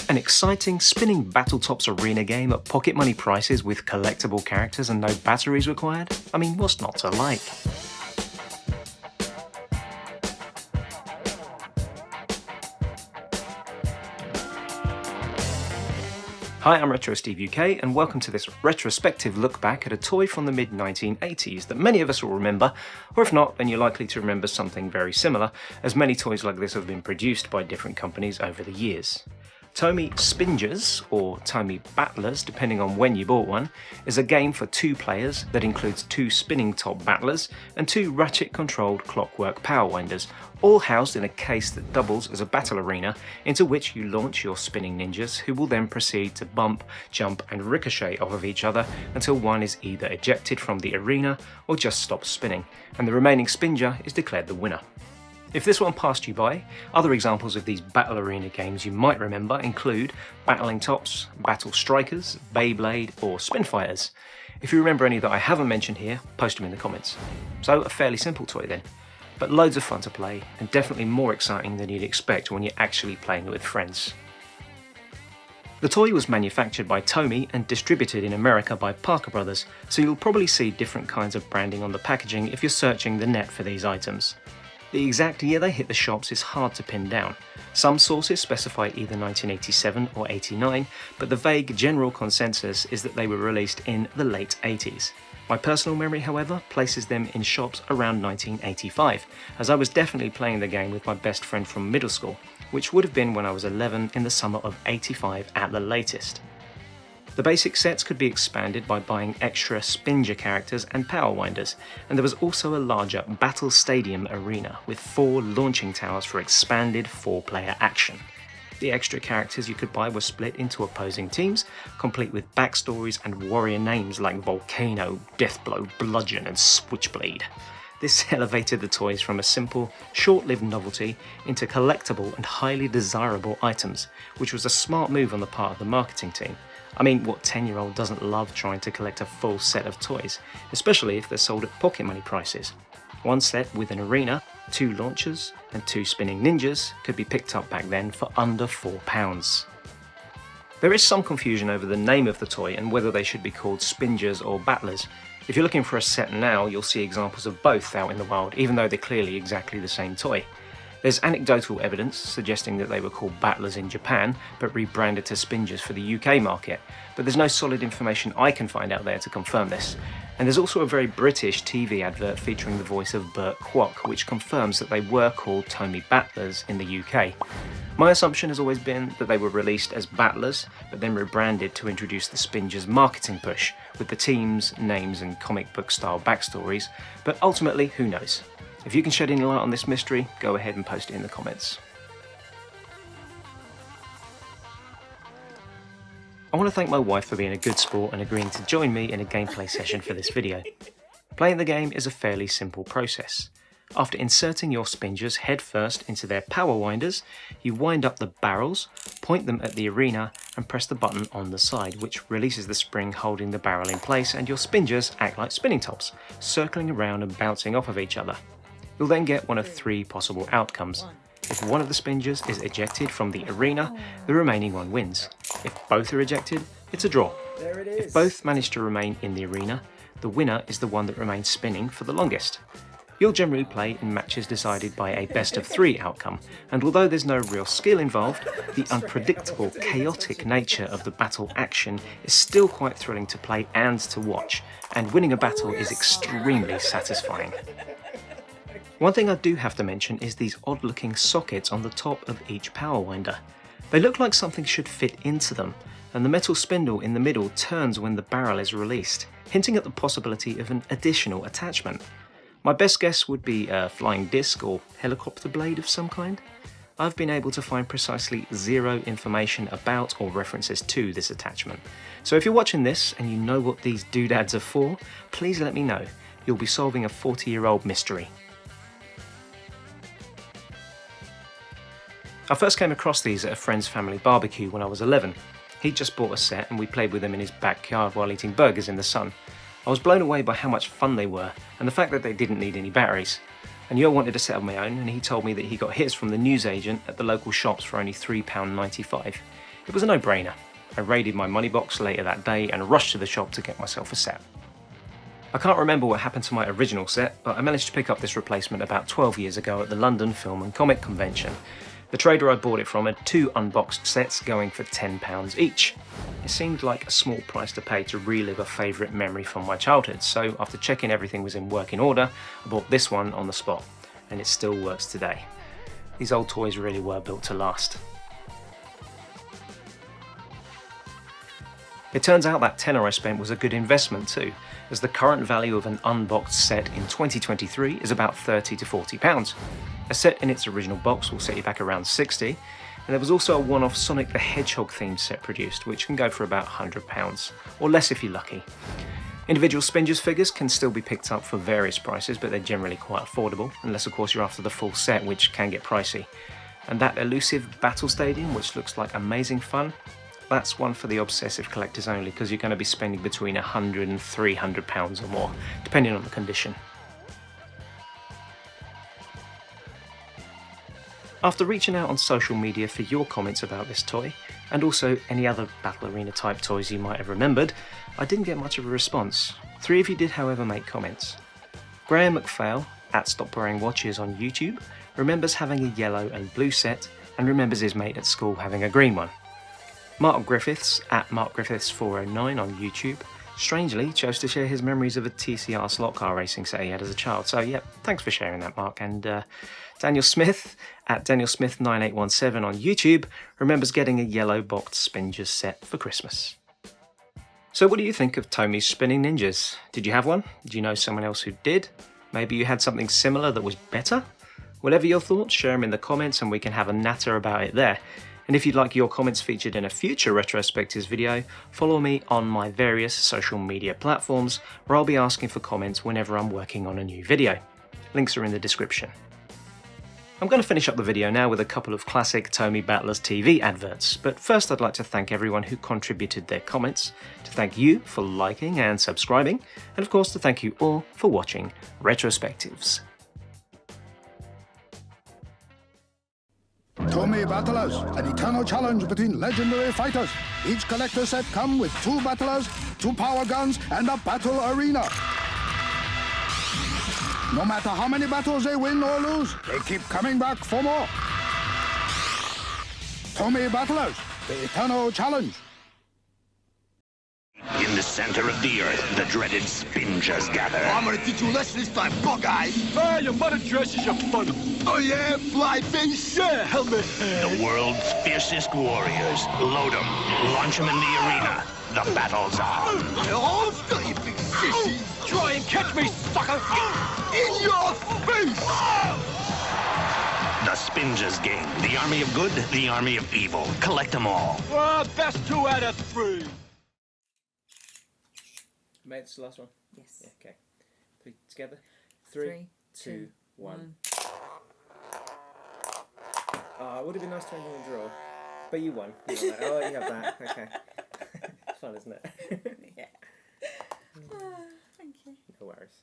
An exciting spinning Battletops arena game at pocket money prices with collectible characters and no batteries required? I mean, what's not to like? Hi, I'm RetroSteve UK and welcome to this retrospective look back at a toy from the mid-1980s that many of us will remember, or if not, then you're likely to remember something very similar, as many toys like this have been produced by different companies over the years. Tomy Spinjas, or Tomy Battlers depending on when you bought one, is a game for 2 players that includes 2 spinning top battlers and 2 ratchet-controlled clockwork power winders, all housed in a case that doubles as a battle arena into which you launch your spinning ninjas, who will then proceed to bump, jump and ricochet off of each other until one is either ejected from the arena or just stops spinning, and the remaining Spinja is declared the winner. If this one passed you by, other examples of these battle arena games you might remember include Battling Tops, Battle Strikers, Beyblade or Spin Fighters. If you remember any that I haven't mentioned here, post them in the comments. So a fairly simple toy then, but loads of fun to play and definitely more exciting than you'd expect when you're actually playing it with friends. The toy was manufactured by Tomy and distributed in America by Parker Brothers, so you'll probably see different kinds of branding on the packaging if you're searching the net for these items. The exact year they hit the shops is hard to pin down. Some sources specify either 1987 or 89, but the vague general consensus is that they were released in the late 80s. My personal memory, however, places them in shops around 1985, as I was definitely playing the game with my best friend from middle school, which would have been when I was 11 in the summer of 85 at the latest. The basic sets could be expanded by buying extra Spinja characters and power winders, and there was also a larger Battle Stadium arena with 4 launching towers for expanded 4-player action. The extra characters you could buy were split into opposing teams, complete with backstories and warrior names like Volcano, Deathblow, Bludgeon and Switchblade. This elevated the toys from a simple, short-lived novelty into collectible and highly desirable items, which was a smart move on the part of the marketing team. I mean, what 10-year-old doesn't love trying to collect a full set of toys, especially if they're sold at pocket money prices? One set with an arena, 2 launchers and 2 spinning ninjas could be picked up back then for under £4. There is some confusion over the name of the toy and whether they should be called Spinjas or Battlers. If you're looking for a set now, you'll see examples of both out in the wild, even though they're clearly exactly the same toy. There's anecdotal evidence suggesting that they were called Battlers in Japan, but rebranded to Spinjas for the UK market, but there's no solid information I can find out there to confirm this. And there's also a very British TV advert featuring the voice of Bert Kwok, which confirms that they were called Tomy Battlers in the UK. My assumption has always been that they were released as Battlers, but then rebranded to introduce the Spinjas marketing push, with the teams, names and comic book style backstories, but ultimately, who knows? If you can shed any light on this mystery, go ahead and post it in the comments. I want to thank my wife for being a good sport and agreeing to join me in a gameplay session for this video. Playing the game is a fairly simple process. After inserting your Spinjas head first into their power winders, you wind up the barrels, point them at the arena and press the button on the side, which releases the spring holding the barrel in place, and your Spinjas act like spinning tops, circling around and bouncing off of each other. You'll then get one of 3 possible outcomes. If one of the Spinjas is ejected from the arena, the remaining one wins. If both are ejected, it's a draw. If both manage to remain in the arena, the winner is the one that remains spinning for the longest. You'll generally play in matches decided by a best of 3 outcome, and although there's no real skill involved, the unpredictable, chaotic nature of the battle action is still quite thrilling to play and to watch, and winning a battle is extremely satisfying. One thing I do have to mention is these odd looking sockets on the top of each power winder. They look like something should fit into them, and the metal spindle in the middle turns when the barrel is released, hinting at the possibility of an additional attachment. My best guess would be a flying disc or helicopter blade of some kind. I've been able to find precisely 0 information about or references to this attachment. So if you're watching this and you know what these doodads are for, please let me know. You'll be solving a 40-year-old mystery. I first came across these at a friend's family barbecue when I was 11. He'd just bought a set and we played with them in his backyard while eating burgers in the sun. I was blown away by how much fun they were and the fact that they didn't need any batteries. I knew I wanted a set of my own, and he told me that he got his from the newsagent at the local shops for only £3.95. It was a no-brainer. I raided my money box later that day and rushed to the shop to get myself a set. I can't remember what happened to my original set, but I managed to pick up this replacement about 12 years ago at the London Film and Comic Convention. The trader I bought it from had 2 unboxed sets going for £10 each. It seemed like a small price to pay to relive a favourite memory from my childhood, so after checking everything was in working order, I bought this one on the spot, and it still works today. These old toys really were built to last. It turns out that tenner I spent was a good investment too, as the current value of an unboxed set in 2023 is about £30 to £40. A set in its original box will set you back around £60, and there was also a one-off Sonic the Hedgehog themed set produced, which can go for about £100, or less if you're lucky. Individual Spinjas figures can still be picked up for various prices, but they're generally quite affordable, unless of course you're after the full set, which can get pricey. And that elusive battle stadium, which looks like amazing fun, that's one for the obsessive collectors only, because you're going to be spending between £100 and £300 or more, depending on the condition. After reaching out on social media for your comments about this toy, and also any other Battle Arena type toys you might have remembered, I didn't get much of a response. 3 of you did however make comments. Graham McPhail, at Stop Wearing Watches on YouTube, remembers having a yellow and blue set, and remembers his mate at school having a green one. Mark Griffiths, at MarkGriffiths409 on YouTube, strangely chose to share his memories of a TCR slot car racing set he had as a child. So yeah, thanks for sharing that, Mark. And Daniel Smith, at DanielSmith9817 on YouTube, remembers getting a yellow boxed Spinjas set for Christmas. So what do you think of Tomy's Spinning Ninjas? Did you have one? Do you know someone else who did? Maybe you had something similar that was better? Whatever your thoughts, share them in the comments and we can have a natter about it there. And if you'd like your comments featured in a future Retrospectives video, follow me on my various social media platforms, where I'll be asking for comments whenever I'm working on a new video. Links are in the description. I'm going to finish up the video now with a couple of classic Tomy Battlers TV adverts, but first I'd like to thank everyone who contributed their comments, to thank you for liking and subscribing, and of course to thank you all for watching Retrospectives. Tomy Battlers, an eternal challenge between legendary fighters. Each collector set come with 2 battlers, 2 power guns, and a battle arena. No matter how many battles they win or lose, they keep coming back for more. Tomy Battlers, the eternal challenge. In the center of the earth, the dreaded Spinjas gather. I'm gonna teach you a lesson this time, Bug-Eyes. Ah, your mother dresses your fun. Oh yeah, fly face. Yeah, helmet. The world's fiercest warriors. Load 'em, launch 'em in the arena. The battle's on. Hold still, you big sissy. Try and catch me, sucker. In your face. The Spinjas game. The army of good, the army of evil. Collect 'em all. Best 2 out of 3. Mate, it's the last one? Yes. Yeah, okay. 3 together. 3, 2, 1. Oh, it would have been nice to end on a draw. But you won. You won that. Oh, you have that. Okay. Fun, isn't it? Yeah. Thank you. No worries.